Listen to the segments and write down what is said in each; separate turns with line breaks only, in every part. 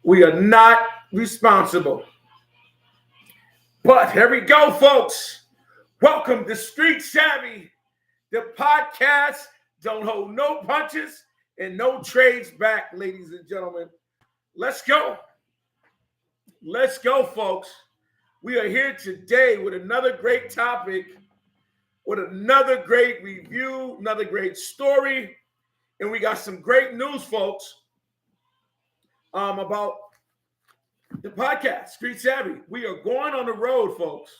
We are not responsible. But here we go, folks. Welcome to Street Savvy, the podcast. Don't hold no punches and no trades back, ladies and gentlemen. Let's go. Let's go, folks. We are here today with another great topic, with another great review, another great story. And we got some great news, folks, about the podcast, Street Savvy. We are going on the road, folks.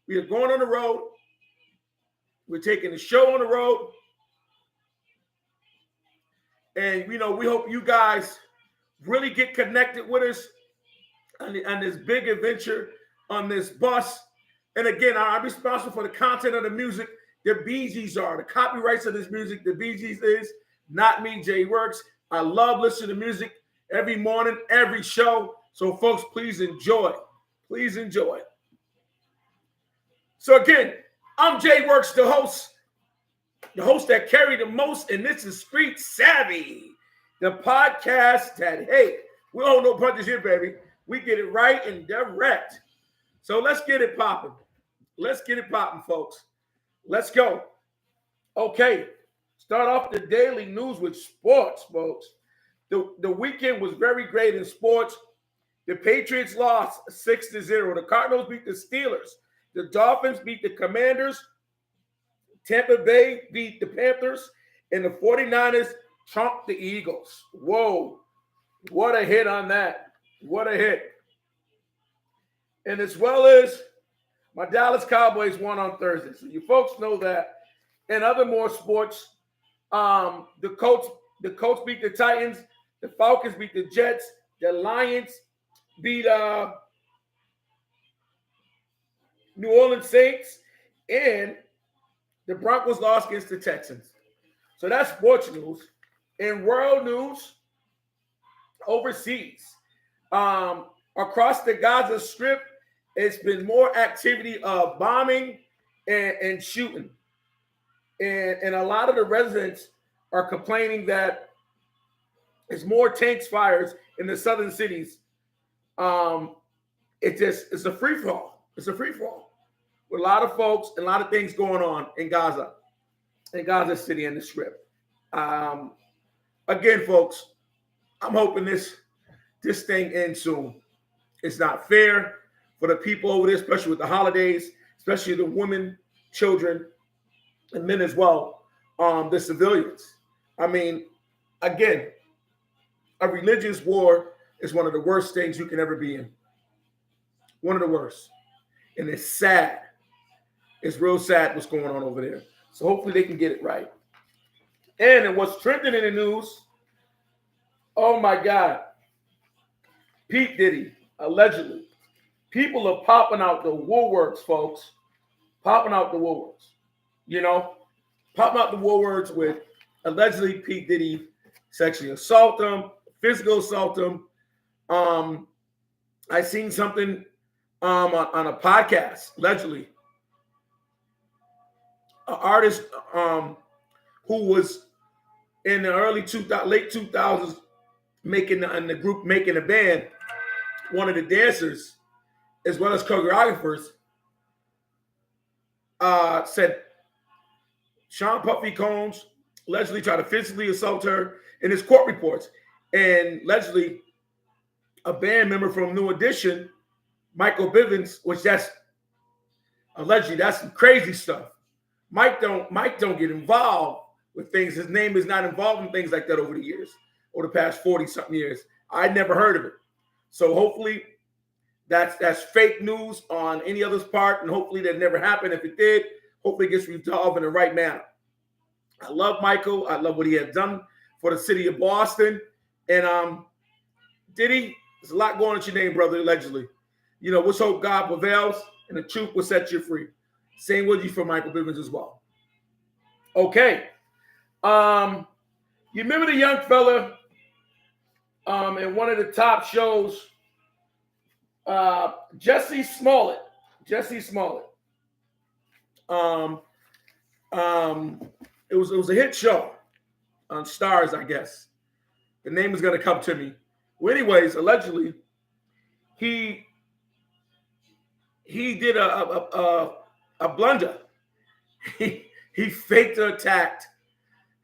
We are going on the road. We're taking the show on the road. And, we hope you guys really get connected with us on this big adventure on this bus. And again, I'm responsible for the content of the music. The Bee Gees are. The copyrights of this music, the Bee Gees is, not me, Jay Works. I love listening to music every morning, every show. So, folks, please enjoy. Please enjoy. So, again, I'm Jay Works, the host that carry the most, and this is Street Savvy, the podcast that, hey, we don't know punches here, baby. We get it right and direct. So let's get it popping. Let's get it popping, folks. Let's go. Okay, start off the daily news with sports, folks. The weekend was very great in sports. The Patriots lost 6-0. The Cardinals beat the Steelers. The Dolphins beat the Commanders. Tampa Bay beat the Panthers. And the 49ers trumped the Eagles. Whoa. What a hit on that. What a hit. And as well as my Dallas Cowboys won on Thursday. So you folks know that. And other more sports, the Colts beat the Titans. The Falcons beat the Jets. The Lions beat New Orleans Saints. And the Broncos lost against the Texans. So that's sports news. In world news, overseas, across the Gaza Strip, it's been more activity of bombing and shooting. And a lot of the residents are complaining that it's more tanks fires in the southern cities. It's a free fall. It's a free fall with a lot of folks and a lot of things going on in Gaza City and the Strip. Again, folks, I'm hoping this thing ends soon. It's not fair for the people over there, especially with the holidays, especially the women, children, and men as well, the civilians. I mean, again, a religious war is one of the worst things you can ever be in. One of the worst. And it's sad. It's real sad what's going on over there. So hopefully they can get it right. And what's trending in the news, oh my God, Pete Diddy, allegedly. People are popping out the woodworks, folks. Popping out the woodworks. Popping out the woodworks with allegedly Pete Diddy sexually assault him, physical assault him. I seen something on a podcast, allegedly. An artist who was in the late 2000s making a band, one of the dancers, as well as choreographers, said Sean Puffy Combs allegedly tried to physically assault her in his court reports. And allegedly, a band member from New Edition, Michael Bivins, which that's some crazy stuff. Mike don't get involved with things. His name is not involved in things like that over the years, over the past 40-something years. I never heard of it. So hopefully that's fake news on any other's part, and hopefully that never happened. If it did, hopefully it gets resolved in the right manner. I love Michael. I love what he has done for the city of Boston. And Diddy, there's a lot going on with your name, brother, allegedly. Let's hope God prevails and the truth will set you free. Same with you for Michael Bivins as well. Okay. You remember the young fella in one of the top shows, Jesse Smollett. It was a hit show on Stars, I guess. The name is going to come to me. Well, anyways, allegedly, he did a blunder. He faked the attack.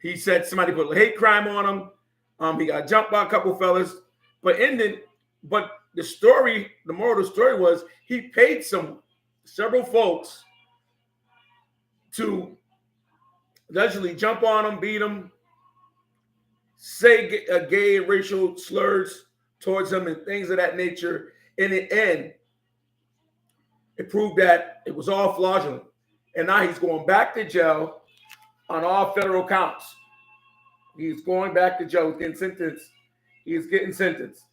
He said somebody put a hate crime on him. He got jumped by a couple fellas, but the story, the moral of the story was he paid several folks to allegedly jump on him, beat him, say gay and racial slurs towards him and things of that nature. In the end, it proved that it was all fraudulent. And now he's going back to jail on all federal counts. He's going back to jail, getting sentenced. He's getting sentenced.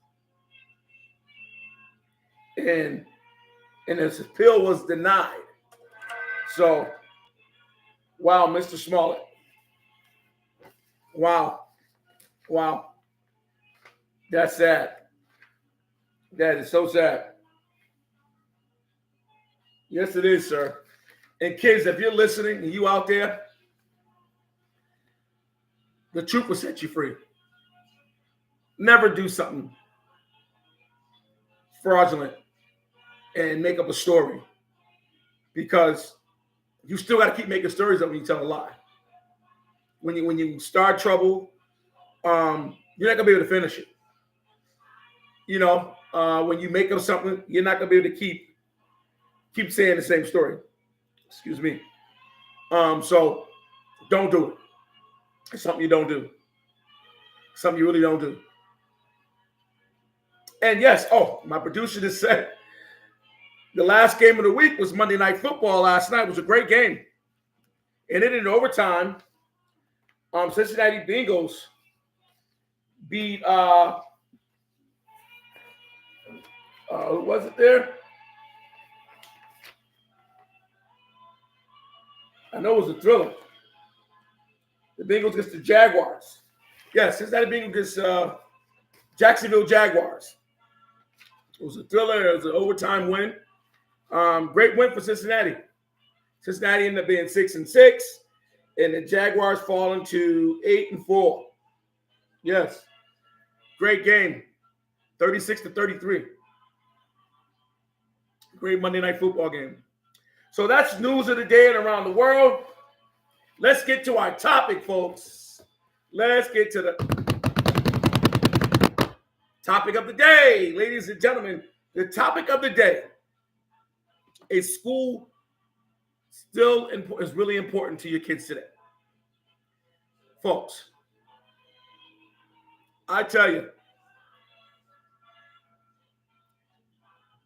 And his appeal was denied. So, wow, Mr. Smollett. Wow. That's sad. That is so sad. Yes, it is, sir. And kids, if you're listening and you out there, the truth will set you free. Never do something fraudulent and make up a story, because you still got to keep making stories up when you tell a lie. When you start trouble, you're not gonna be able to finish it. When you make up something, you're not gonna be able to keep saying the same story. Excuse me. So don't do it. It's something you don't do. Something you really don't do. And yes, my producer just said the last game of the week was Monday Night Football last night. It was a great game. And then in overtime, Cincinnati Bengals beat who was it there? I know it was a thriller. The Bengals against the Jaguars. Yes, Cincinnati Bengals against Jacksonville Jaguars. It was a thriller. It was an overtime win. Great win for Cincinnati. Cincinnati ended up being 6-6, and the Jaguars falling to 8-4. Yes, great game, 36-33. Great Monday Night Football game. So that's news of the day and around the world. Let's get to our topic, folks. Let's get to the topic of the day, ladies and gentlemen. The topic of the day: is school still is really important to your kids today? Folks, I tell you,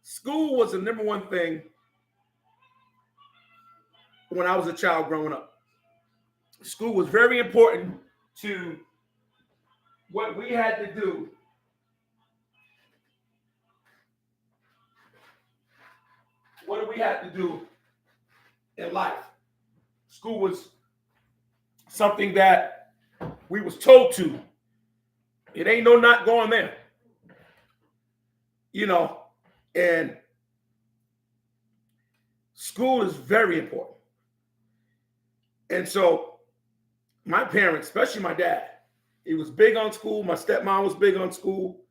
school was the number one thing when I was a child growing up. School was very important to what we had to do in life. School was something that we was told to. It ain't no not going there. And school is very important. And so my parents, especially my dad, he was big on school. My stepmom was big on school.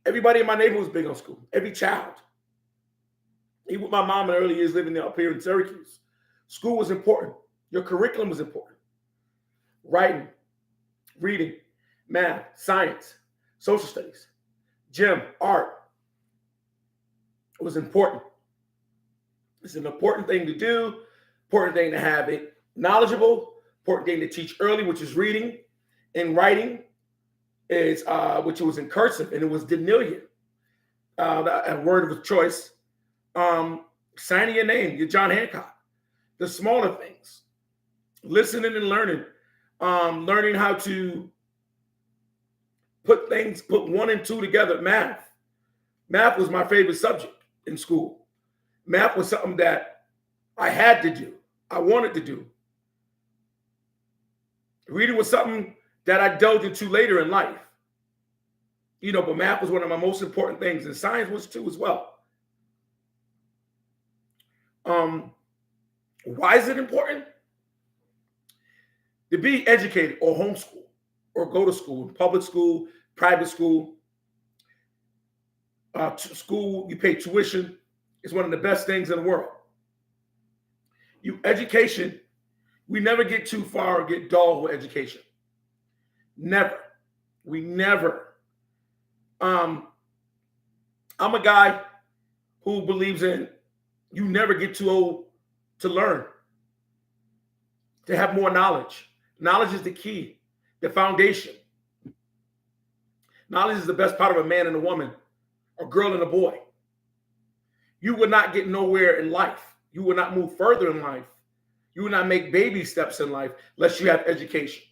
Everybody in my neighborhood was big on school. Every child. Even with my mom in the early years living up here in Syracuse, school was important. Your curriculum was important. Writing, reading, math, science, social studies, gym, art. It was important. It's an important thing to do, important thing to have it knowledgeable, important thing to teach early, which is reading and writing, is which was in cursive, and it was Denilian, a word of choice. Signing your name, your John Hancock. The smaller things, listening and learning, learning how to put 1 and 2 together. Math was my favorite subject in school. Math was something that I had to do. I wanted to do. Reading was something that I delved into later in life. But math was one of my most important things, and science was too as well. Why is it important? To be educated or homeschool or go to school, public school, private school, school, you pay tuition. It's one of the best things in the world. Education, we never get too far or get dull with education. Never. We never. I'm a guy who believes in you never get too old to learn, to have more knowledge. Knowledge is the key, the foundation. Knowledge is the best part of a man and a woman, a girl and a boy. You will not get nowhere in life. You will not move further in life. You will not make baby steps in life unless you have education.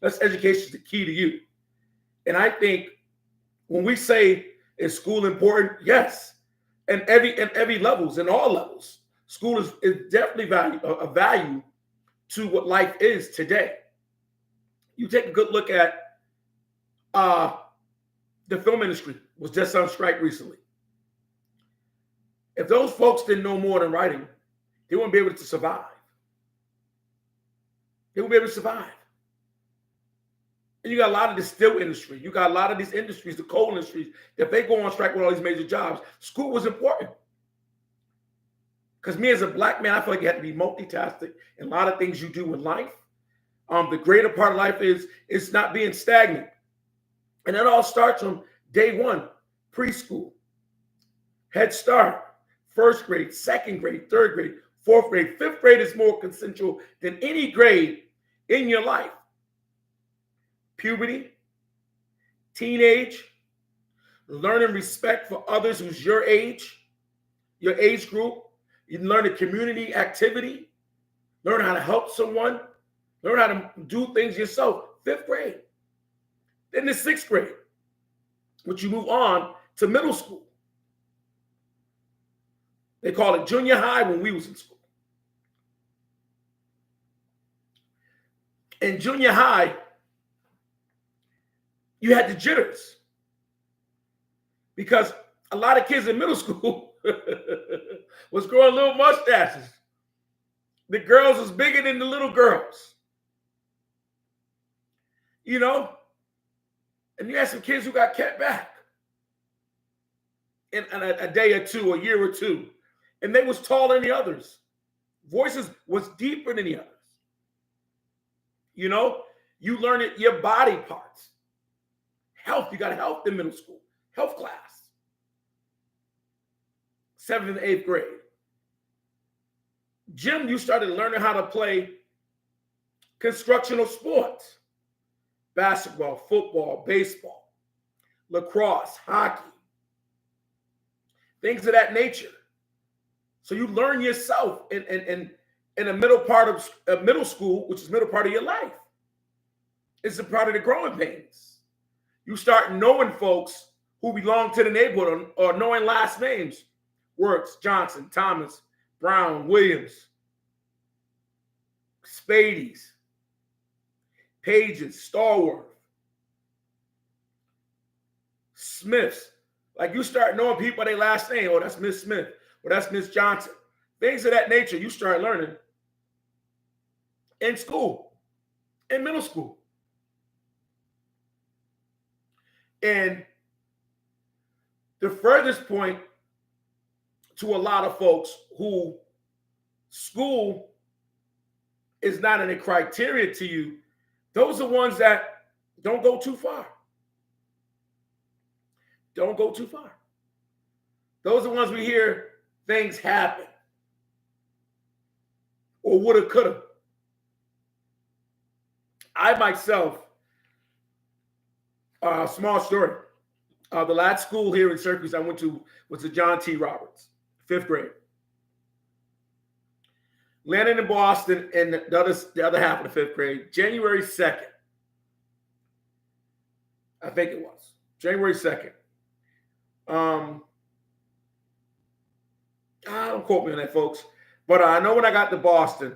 Education is the key to you. And I think when we say, is school important? Yes. And every levels, in all levels, school is definitely a value to what life is today. You take a good look at the film industry was just on strike recently. If those folks didn't know more than writing, they wouldn't be able to survive. They wouldn't be able to survive. And you got a lot of the steel industry. You got a lot of these industries, the coal industries. If they go on strike with all these major jobs, school was important. Because me as a black man, I feel like you have to be multitasking in a lot of things you do in life. The greater part of life is not being stagnant. And it all starts from day one, preschool, Head Start, first grade, second grade, third grade, fourth grade. Fifth grade is more essential than any grade in your life. Puberty, teenage, learning respect for others who's your age group. You learn a community activity, learn how to help someone, learn how to do things yourself. Fifth grade. Then the sixth grade, which you move on to middle school. They call it junior high when we was in school. In junior high, you had the jitters because a lot of kids in middle school was growing little mustaches. The girls was bigger than the little girls. You know? And you had some kids who got kept back in a day or two, a year or two. And they was taller than the others. Voices was deeper than the others. You know? You learn it, your body parts. Health, you got health in middle school. Health class. 7th and 8th grade. Gym, you started learning how to play constructional sports. Basketball, football, baseball, lacrosse, hockey. Things of that nature. So you learn yourself in the middle part of middle school, which is middle part of your life. It's a part of the growing pains. You start knowing folks who belong to the neighborhood or knowing last names. Works, Johnson, Thomas, Brown, Williams, Spades, Pages, Starworth, Smiths. Like you start knowing people by their last name. Oh, that's Miss Smith. Or that's Miss Johnson. Things of that nature you start learning in school, in middle school. And the furthest point to a lot of folks who school is not in a criteria to you, those are ones that don't go too far. Don't go too far. Those are ones we hear things happen or woulda, coulda. I myself, small story. The last school here in Syracuse I went to was the John T. Roberts, 5th grade. Landed in Boston in the other half of the 5th grade, January 2nd. I think it was. January 2nd. Don't quote me on that, folks. But I know when I got to Boston,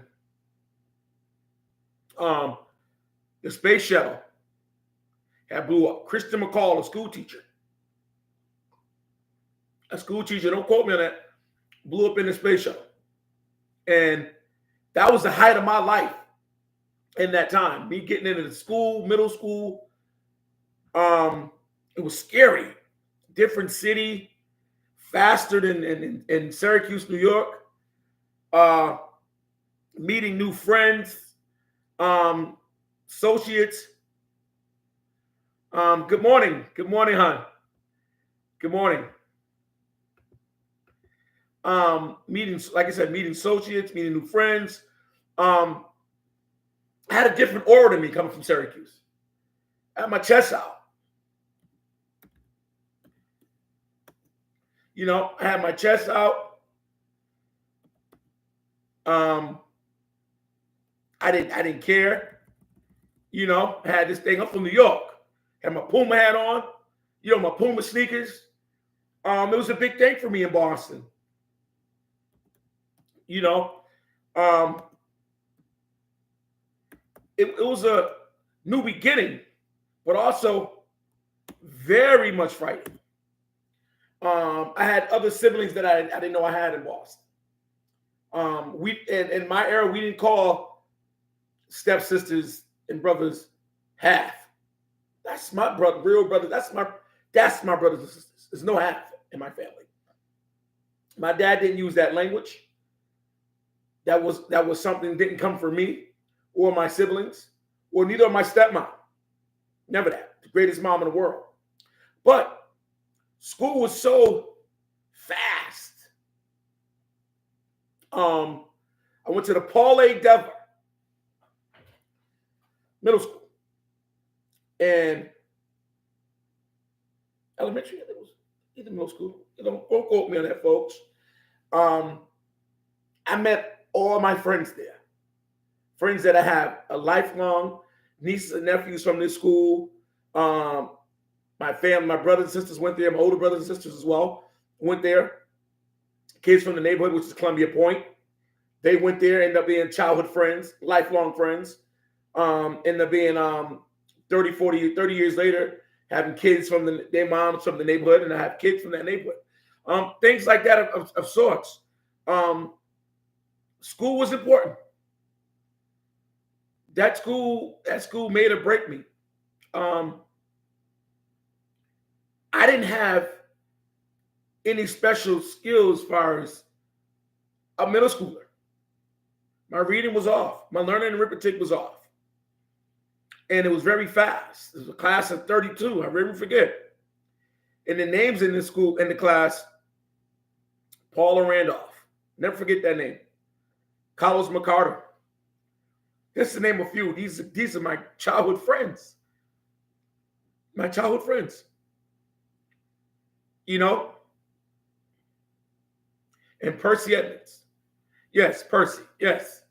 the space shuttle had blew up. Christian McCall, a school teacher, don't quote me on that, blew up in the space shuttle. And that was the height of my life in that time. Me getting into the school, middle school, It was scary. Different city, faster than in Syracuse, New York. Meeting new friends, associates. Good morning. Good morning, hon. Good morning. Meeting, like I said, meeting associates, meeting new friends. I had a different aura than me coming from Syracuse. I had my chest out. You know, I had my chest out. I didn't care. You know, I had this thing. I'm from New York. Had my Puma hat on. You know, my Puma sneakers. It was a big thing for me in Boston. You know, it was a new beginning, but also very much frightening. I had other siblings that I didn't know I had in Boston. We in my era, we didn't call stepsisters and brothers half. That's my brother, real brother. That's my brothers and sisters. There's no half in my family. My dad didn't use that language. That was something that didn't come from me or my siblings or neither of my stepmom. Never that. The greatest mom in the world. But school was so fast. I went to the Paul A. Dever middle school and elementary. I think it was either middle school. Don't quote me on that, folks. I met all my friends there. Friends that I have a lifelong, nieces and nephews from this school. My family, my brothers and sisters went there. My older brothers and sisters as well went there. Kids from the neighborhood, which is Columbia Point. They went there, ended up being childhood friends, lifelong friends. Ended up being 30 years later, having kids from their moms from the neighborhood, and I have kids from that neighborhood. Things like that of sorts. School was important. That school made or break me. I didn't have any special skills as far as a middle schooler. My reading was off. My learning and arithmetic was off. And it was very fast. It was a class of 32. I never forget. And the names in the school, in the class, Paula Randolph. Never forget that name. Carlos McCarter. Just to name a few. These are my childhood friends. My childhood friends. You know? And Percy Edmonds. Yes, Percy. Yes.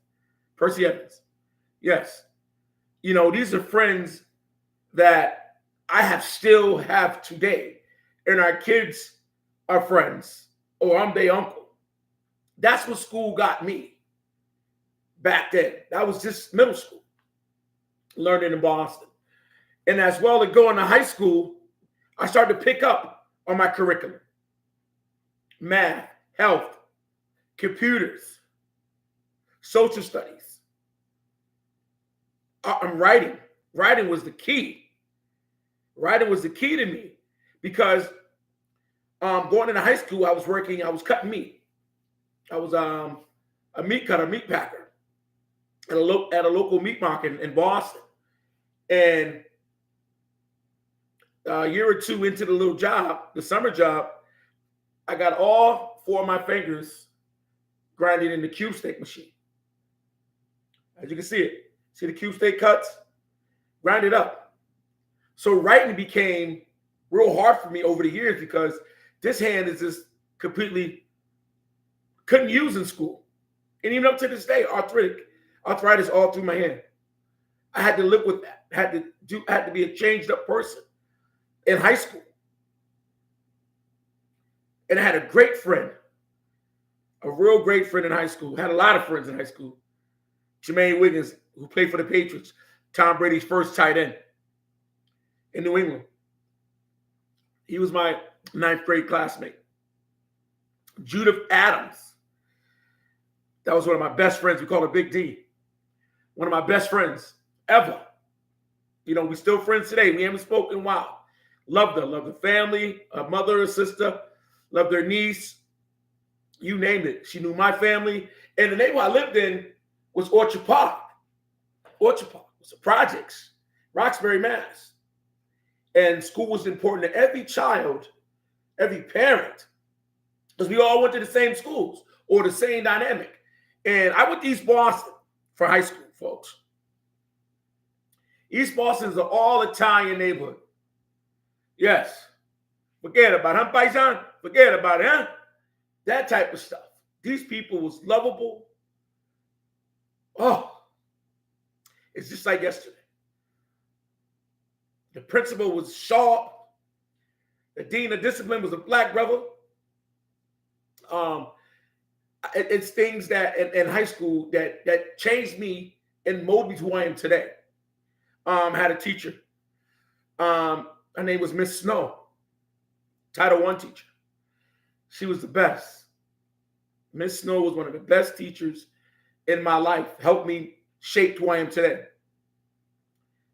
Percy Edmonds. Yes. You know, these are friends that I still have today. And our kids are friends. Or I'm their uncle. That's what school got me back then. That was just middle school. Learning in Boston. And as well as going to high school, I started to pick up on my curriculum. Math, health, computers, social studies. I'm writing. Writing was the key. Writing was the key to me because going into high school, I was cutting meat. I was a meat cutter, meat packer at a local meat market in Boston. And a year or two into the little job, the summer job, I got all four of my fingers grinding in the cube steak machine. As you can see it. See the cube steak cuts? Grind it up. So writing became real hard for me over the years because this hand is just completely couldn't use in school. And even up to this day, arthritis all through my hand. I had to live with that. Had to be a changed up person in high school. And I had a great friend, a real great friend in high school. Had a lot of friends in high school. Jermaine Wiggins, who played for the Patriots, Tom Brady's first tight end in New England. He was my 9th grade classmate. Judith Adams. That was one of my best friends. We call her Big D. One of my best friends ever. You know, we still friends today. We haven't spoken in a while. Loved her. Loved her family, her mother, her sister. Loved her niece. You name it. She knew my family. And the neighborhood I lived in was Orchard Park. Orchard Park was the projects, Roxbury, Mass. And school was important to every child, every parent, because we all went to the same schools or the same dynamic. And I went to East Boston for high school, folks. East Boston is an all-Italian neighborhood. Yes. Forget about it, huh, Paisan? Forget about it, huh? That type of stuff. These people was lovable. Oh, it's just like yesterday. The principal was sharp. The dean of discipline was a black brother. It's things that in high school that changed me and molded me to who I am today. Had a teacher. Her name was Miss Snow, Title I teacher. She was the best. Miss Snow was one of the best teachers in my life. Helped me shape who I am today.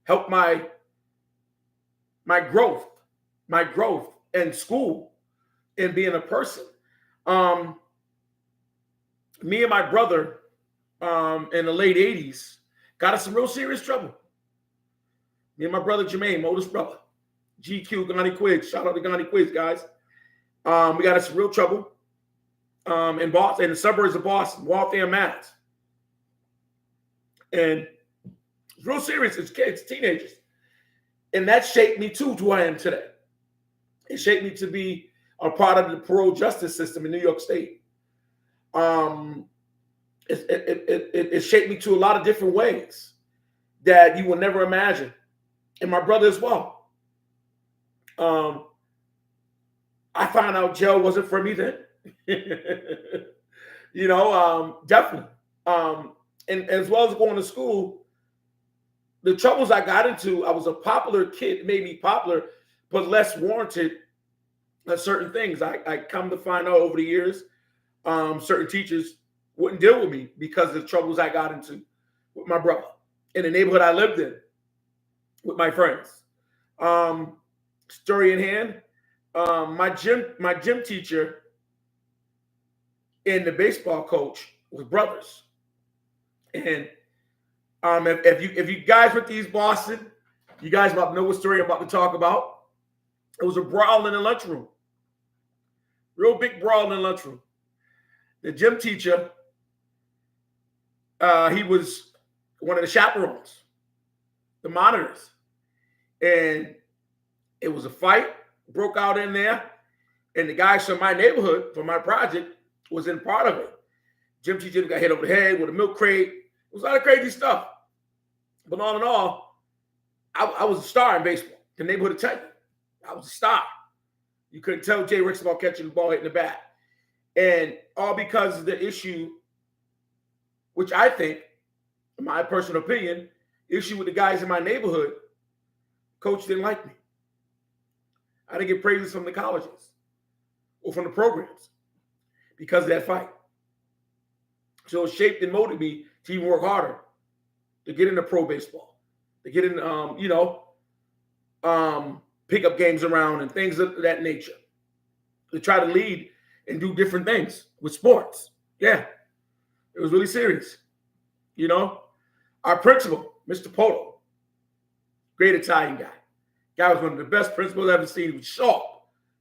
Helped my growth in school and being a person. Me and my brother in the late 80s got us some real serious trouble. Me and my brother Jermaine, my oldest brother, GQ, Ghani Quigs. Shout out to Ghani Quigs, guys. We got us some real trouble in Boston, in the suburbs of Boston, Waltham, Mass. And it's real serious. It's kids, teenagers. And that shaped me too to who I am today. It shaped me to be a part of the parole justice system in New York State. It shaped me to a lot of different ways that you will never imagine. And my brother as well. I found out jail wasn't for me then. Definitely. And as well as going to school, the troubles I got into, I was a popular kid, made me popular, but less warranted at certain things. I come to find out over the years, certain teachers wouldn't deal with me because of the troubles I got into with my brother in the neighborhood I lived in with my friends. Story in hand, my gym teacher and the baseball coach was brothers. And if you guys went to East Boston, you guys about to know what story I'm about to talk about. It was a brawl in the lunchroom. Real big brawl in the lunchroom. The gym teacher, he was one of the chaperones, the monitors. And it was a fight, broke out in there. And the guys from my neighborhood, from my project, was in part of it. Gym teacher got hit over the head with a milk crate. It was a lot of crazy stuff. But all in all, I was a star in baseball. The neighborhood will tell you. I was a star. You couldn't tell Jay Ricks about catching the ball hitting the bat. And all because of the issue, which I think, in my personal opinion, issue with the guys in my neighborhood, coach didn't like me. I didn't get praises from the colleges or from the programs because of that fight. So it shaped and molded me to even work harder, to get into pro baseball, to get in, pickup games around and things of that nature, to try to lead and do different things with sports. Yeah, it was really serious. Our principal, Mr. Polo, great Italian guy. Guy was one of the best principals I've ever seen. He was sharp.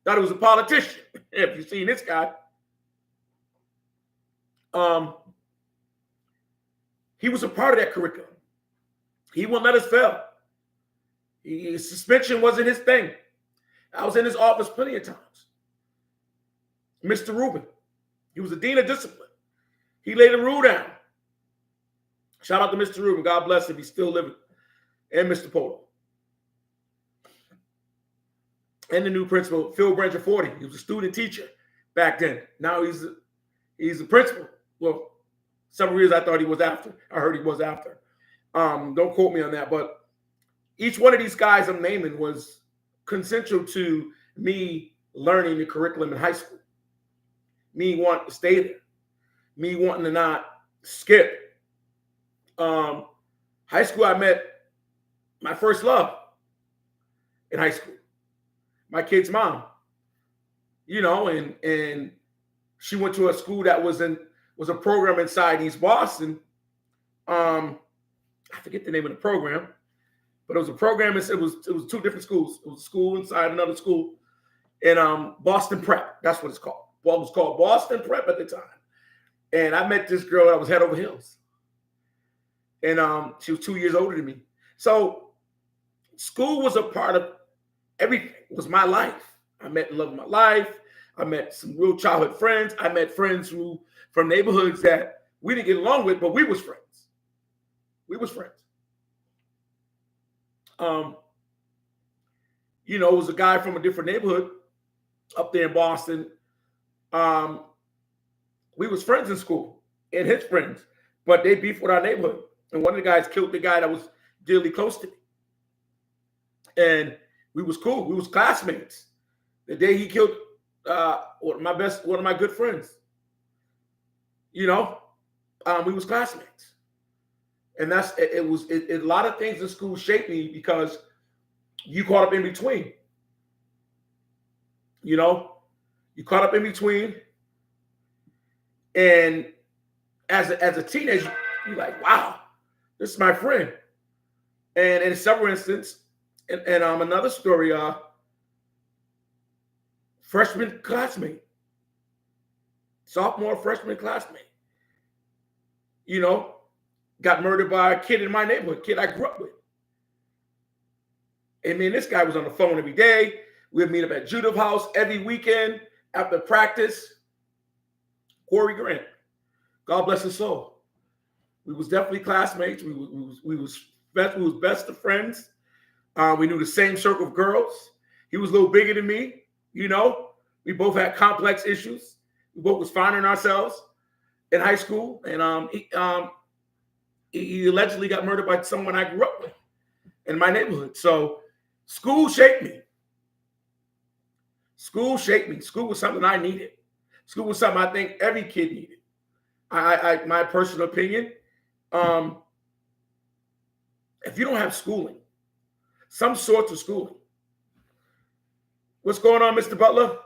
Thought he was a politician. If you've seen this guy. He was a part of that curriculum. He wouldn't let us fail. His suspension wasn't his thing. I was in his office plenty of times. Mr. Rubin, he was the dean of discipline. He laid the rule down. Shout out to Mr. Rubin. God bless him. He's still living. And Mr. Polo. And the new principal, Phil Brancher-Forty. He was a student teacher back then. Now he's a principal. Well, several years I thought he was after. I heard he was after. Don't quote me on that. But each one of these guys I'm naming was consensual to me learning the curriculum in high school. Me wanting to stay there. Me wanting to not skip. High school, I met my first love in high school. My kid's mom, and she went to a school that was a program inside East Boston. I forget the name of the program, but it was a program. It was two different schools. It was a school inside another school, and Boston Prep. That's what it's called. Well, it was called Boston Prep at the time. And I met this girl that was head over heels, and she was 2 years older than me. So school was a part of everything. It was my life. I met the love of my life. I met some real childhood friends. I met friends from neighborhoods that we didn't get along with, but we was friends. We was friends. It was a guy from a different neighborhood up there in Boston. We was friends in school and his friends, but they beefed with our neighborhood. And one of the guys killed the guy that was dearly close to me. And we was cool. We was classmates. The day he killed one of my good friends, we was classmates. And a lot of things in school shaped me because you caught up in between. You caught up in between. And as a teenager, you're like, wow, this is my friend. And in several instances, and another story, freshman classmate, sophomore, freshman classmate, got murdered by a kid in my neighborhood, kid I grew up with. And man, this guy was on the phone every day. We'd meet up at Judith House every weekend after practice. Corey Grant, God bless his soul. We was definitely classmates. We was best of friends. We knew the same circle of girls. He was a little bigger than me. We both had complex issues. We both was finding ourselves in high school, and he allegedly got murdered by someone I grew up with in my neighborhood. So school shaped me. School shaped me. School was something I needed. School was something I think every kid needed. My personal opinion, if you don't have schooling, some sorts of schooling. What's going on, Mr. Butler?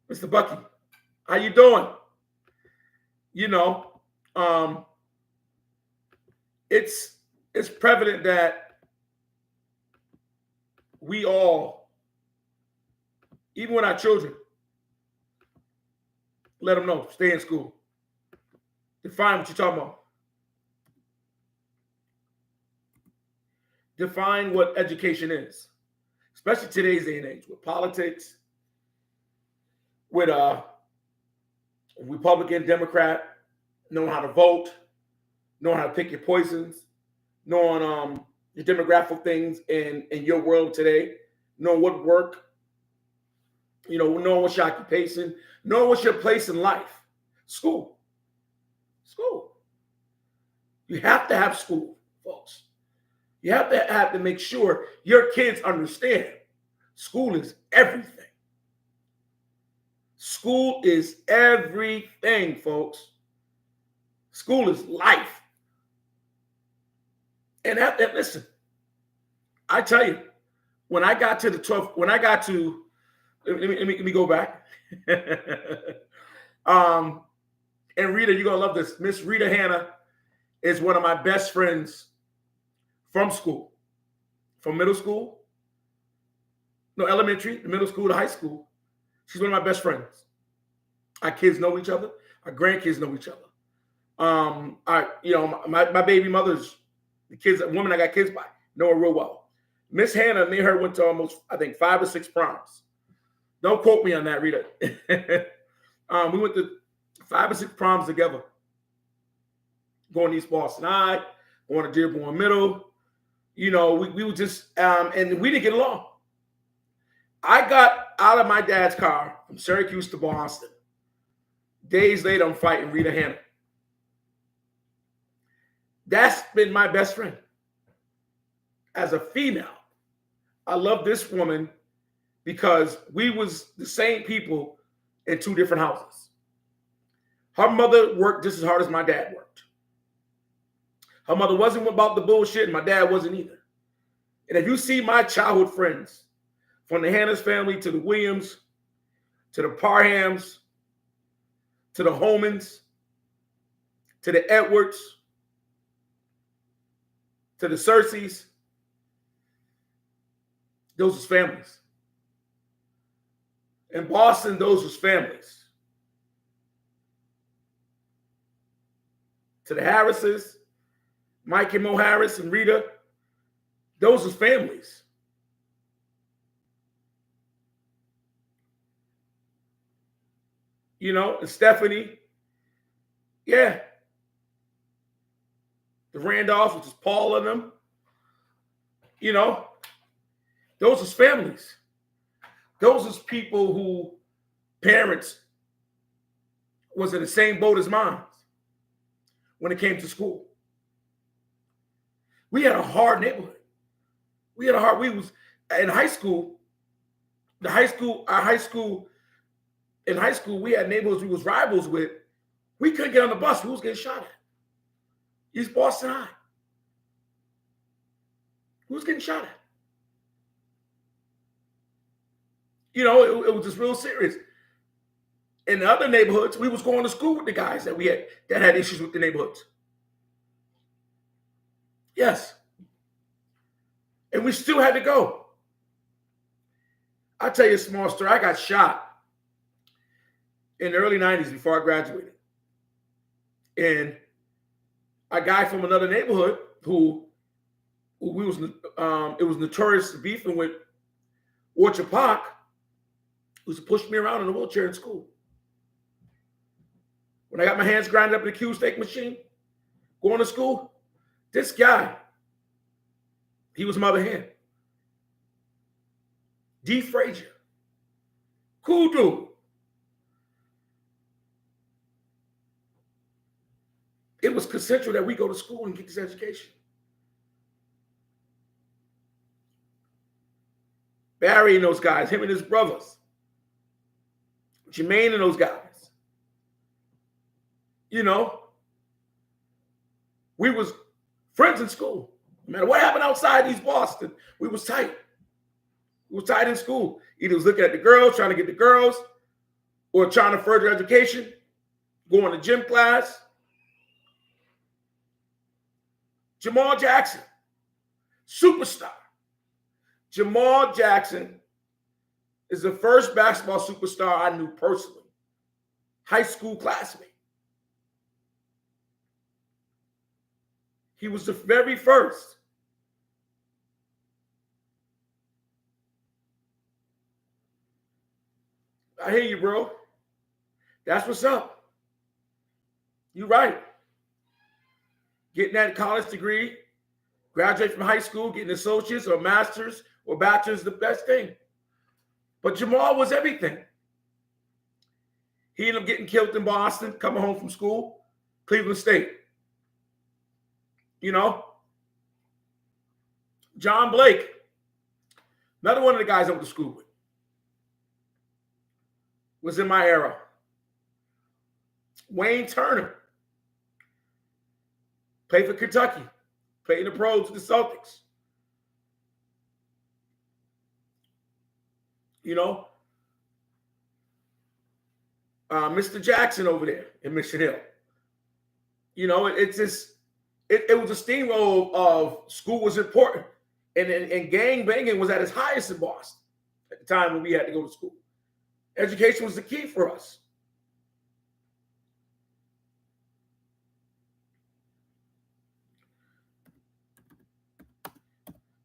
Mr. Bucky, how you doing? It's prevalent that we all, even with our children, let them know, stay in school. Define what you're talking about. Define what education is, especially today's day and age with politics, with Republican, Democrat, knowing how to vote, knowing how to pick your poisons, knowing the demographic things in your world today, knowing what work, knowing what's your occupation, knowing what's your place in life. School. You have to have school, folks. You have to make sure your kids understand school is everything. School is everything, folks. School is life. And listen, I tell you, when I got to the 12th, let me go back. And Rita, you're gonna love this. Miss Rita Hanna is one of my best friends from school, from middle school, elementary, middle school to high school. She's one of my best friends. Our kids know each other. Our grandkids know each other. My baby mothers, the women I got kids by, know her real well. Miss Hanna, me and her went to almost, I think, 5 or 6 proms. Don't quote me on that, Rita. We went to 5 or 6 proms together. Going to East Boston High, going to Dearborn Middle. We were just, and we didn't get along. I got out of my dad's car from Syracuse to Boston. Days later, I'm fighting Rita Hanna. That's been my best friend. As a female, I love this woman because we was the same people in 2 different houses. Her mother worked just as hard as my dad worked. Her mother wasn't about the bullshit, and my dad wasn't either. And if you see my childhood friends, from the Hannah's family to the Williams, to the Parhams, to the Homans, to the Edwards, to the Cerseys, those was families. In Boston, those was families. To the Harrises, Mike and Mo Harris and Rita, those was families. You know, and Stephanie, yeah. The Randolphs, which is Paul and them, you know, those was families. Those was people who parents was in the same boat as mine when it came to school. We had a hard neighborhood. We was in high school, in high school, we had neighborhoods we was rivals with. We couldn't get on the bus. We was getting shot at. East Boston High. Who was getting shot at? You know, it was just real serious. In the other neighborhoods, we was going to school with the guys that had issues with the neighborhoods. Yes. And we still had to go. I'll tell you a small story. I got shot in the early 90s before I graduated. And a guy from another neighborhood who it was notorious beefing with Orchard Park, who used to push me around in a wheelchair in school. When I got my hands grinded up in the Q-steak machine, going to school, this guy, he was my other hand. D. Frazier. Cool dude. It was consensual that we go to school and get this education. Barry and those guys, him and his brothers, Jermaine and those guys. You know, we was friends in school. No matter what happened outside East Boston, we was tight. We was tight in school. Either was looking at the girls, trying to get the girls, or trying to further education, going to gym class. Jamal Jackson, superstar. Jamal Jackson is the first basketball superstar I knew personally. High school classmate. He was the very first. I hear you, bro. That's what's up. You're right. Getting that college degree, graduate from high school, getting an associate's or master's or bachelor's is the best thing. But Jamal was everything. He ended up getting killed in Boston, coming home from school, Cleveland State. You know? John Blake, another one of the guys I went to school with, was in my era. Wayne Turner, played for Kentucky, played in the pros with the Celtics. You know, Mr. Jackson over there in Mission Hill. You know, it's just, it was a steamroll of school was important. And gang banging was at its highest in Boston at the time when we had to go to school. Education was the key for us.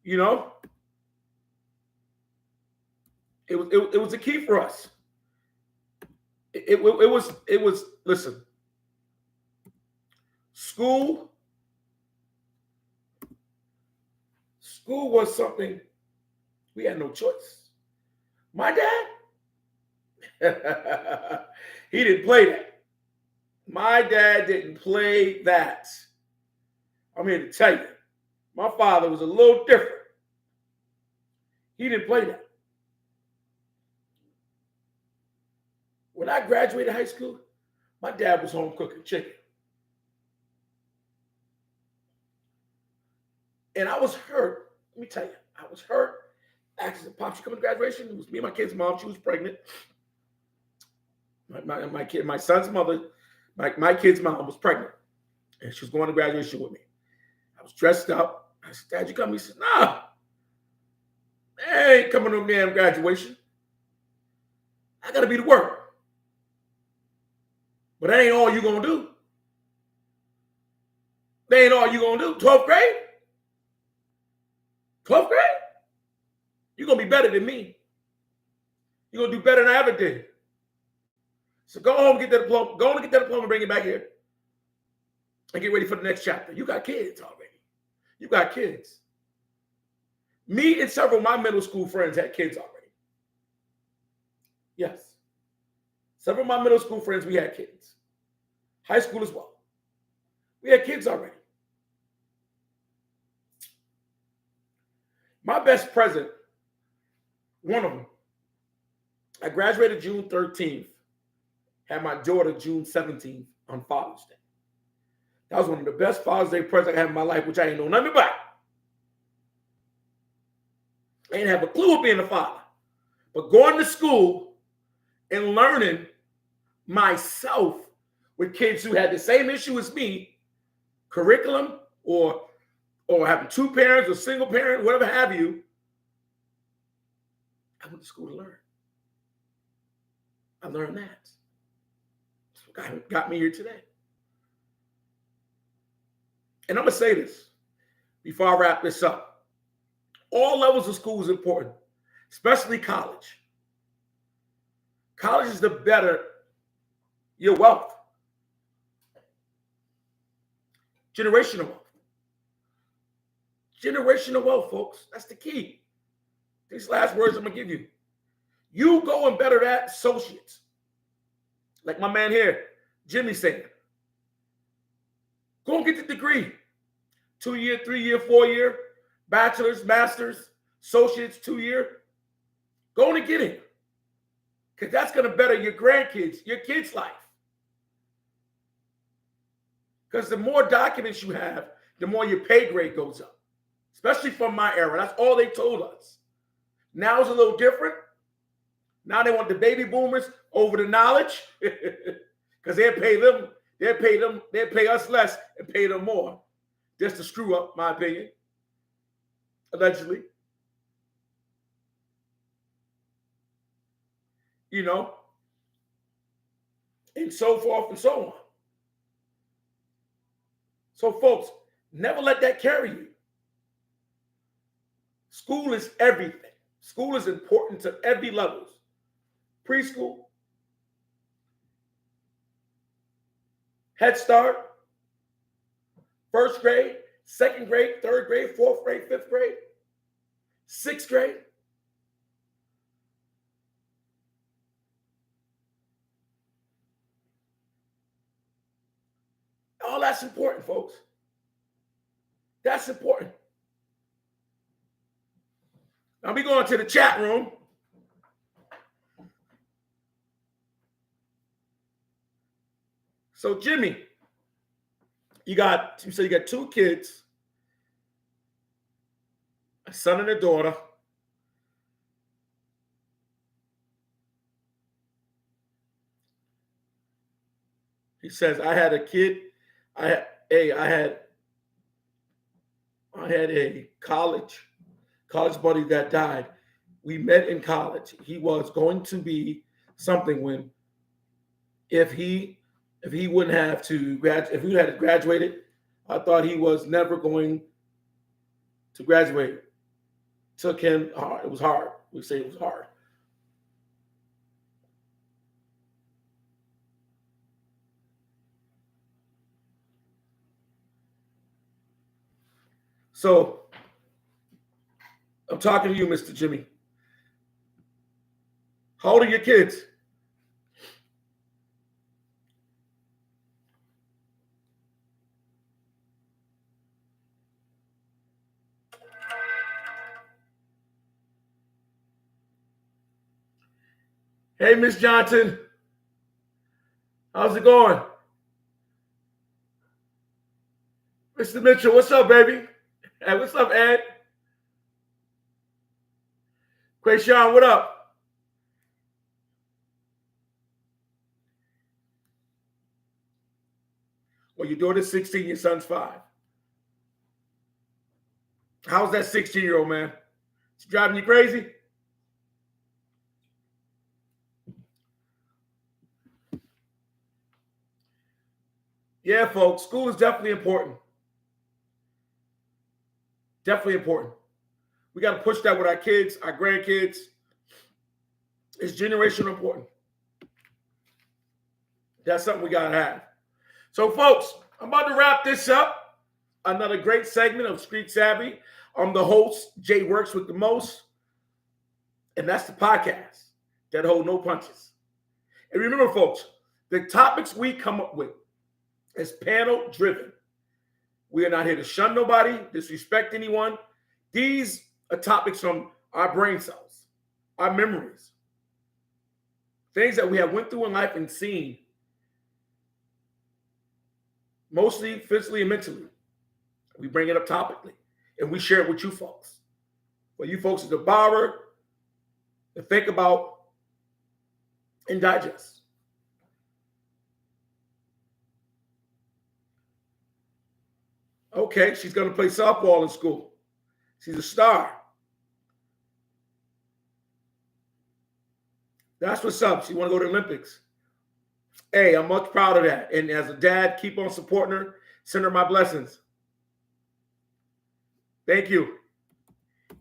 You know, it was a key for us. It was listen, school was something we had no choice. My dad, he didn't play that. My dad didn't play that. I'm here to tell you, my father was a little different. He didn't play that. When I graduated high school, my dad was home cooking chicken. And I was hurt. Let me tell you, I was hurt. Actually, Pops, you coming to graduation? It was me and my kid's mom. She was pregnant. My son's mother, my kid's mom was pregnant. And she was going to graduation with me. I was dressed up. I said, Dad, you coming? He said, nah. I ain't coming to damn graduation. I got to be to work. But that ain't all you going to do. That ain't all you going to do. 12th grade? 12th grade? You're going to be better than me. You're going to do better than I ever did. So go home and get that diploma. Go home and get that diploma and bring it back here. And get ready for the next chapter. You got kids already. You got kids. Me and several of my middle school friends had kids already. Yes. Several of my middle school friends, we had kids. High school as well. We had kids already. My best present, one of them, I graduated June 13th, had my daughter June 17th on Father's Day. That was one of the best Father's Day presents I had in my life, which I ain't know nothing about. I didn't have a clue of being a father. But going to school and learning myself with kids who had the same issue as me, curriculum or having two parents or single parent, whatever have you, I went to school to learn. I learned that. That's what got me here today. And I'm going to say this before I wrap this up. All levels of school is important, especially college. College is the better your wealth. Generational wealth. Generational wealth, folks. That's the key. These last words I'm going to give you. You go and better that associates. Like my man here, Jimmy saying. Go and get the degree. 2-year, 3-year, 4-year, bachelor's, master's, associates, 2-year. Go on and get it. Because that's going to better your grandkids, your kids' life. Because the more documents you have, the more your pay grade goes up. Especially from my era. That's all they told us. Now it's a little different. Now they want the baby boomers over the knowledge. Because they'll pay us less and pay them more. Just to screw up, my opinion. Allegedly. You know. And so forth and so on. So, folks, never let that carry you. School is everything. School is important to every level. Preschool, Head Start, 1st grade, 2nd grade, 3rd grade, 4th grade, 5th grade, 6th grade. All that's important, folks. That's important. Now we going to the chat room. So Jimmy, you said you got 2 kids, a son and a daughter. He says, I had a kid. I had a college buddy that died. We met in college. He was going to be something when if he wouldn't have to graduate, if he had graduated, I thought he was never going to graduate. Took him hard. It was hard. We say it was hard. So I'm talking to you, Mr. Jimmy. How old are your kids? Hey, Miss Johnson. How's it going? Mr. Mitchell, what's up, baby? Hey, what's up, Ed? Quayshawn, what up? Well, your daughter's 16, your son's 5. How's that 16-year-old, man? It's driving you crazy? Yeah, folks, school is definitely important. Definitely important. We got to push that with our kids, our grandkids. It's generational important. That's something we got to have. So, folks, I'm about to wrap this up. Another great segment of Street Savvy. I'm the host, Jay Works with the Most. And that's the podcast that hold no punches. And remember, folks, the topics we come up with is panel driven. We are not here to shun nobody, disrespect anyone. These are topics from our brain cells, our memories, things that we have went through in life and seen, mostly physically and mentally. We bring it up topically, and we share it with you folks. For you folks to borrow, to think about, and digest. Okay, she's going to play softball in school. She's a star. That's what's up. She want to go to the Olympics. Hey, I'm much proud of that. And as a dad, keep on supporting her. Send her my blessings. Thank you.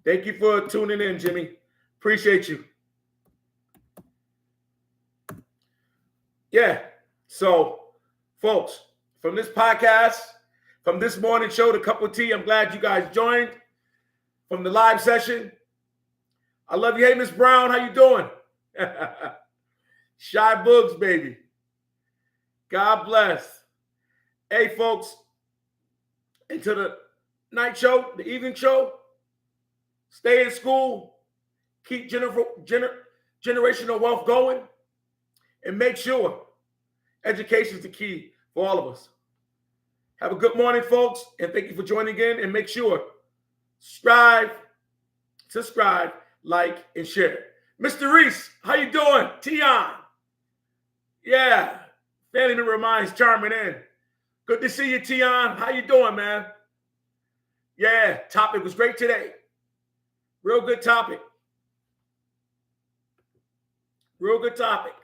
Thank you for tuning in, Jimmy. Appreciate you. Yeah. So, folks, from this podcast, from this morning show, The Cup of Tea, I'm glad you guys joined. From the live session, I love you. Hey, Miss Brown, how you doing? Shy Boogs, baby. God bless. Hey, folks, into the night show, the evening show, stay in school, keep generational wealth going, and make sure education is the key for all of us. Have a good morning, folks, and thank you for joining in. And make sure, subscribe, like, and share. Mr. Reese, how you doing? Tion. Yeah. Family member of mine's charming in. Good to see you, Tion. How you doing, man? Yeah, topic was great today. Real good topic. Real good topic.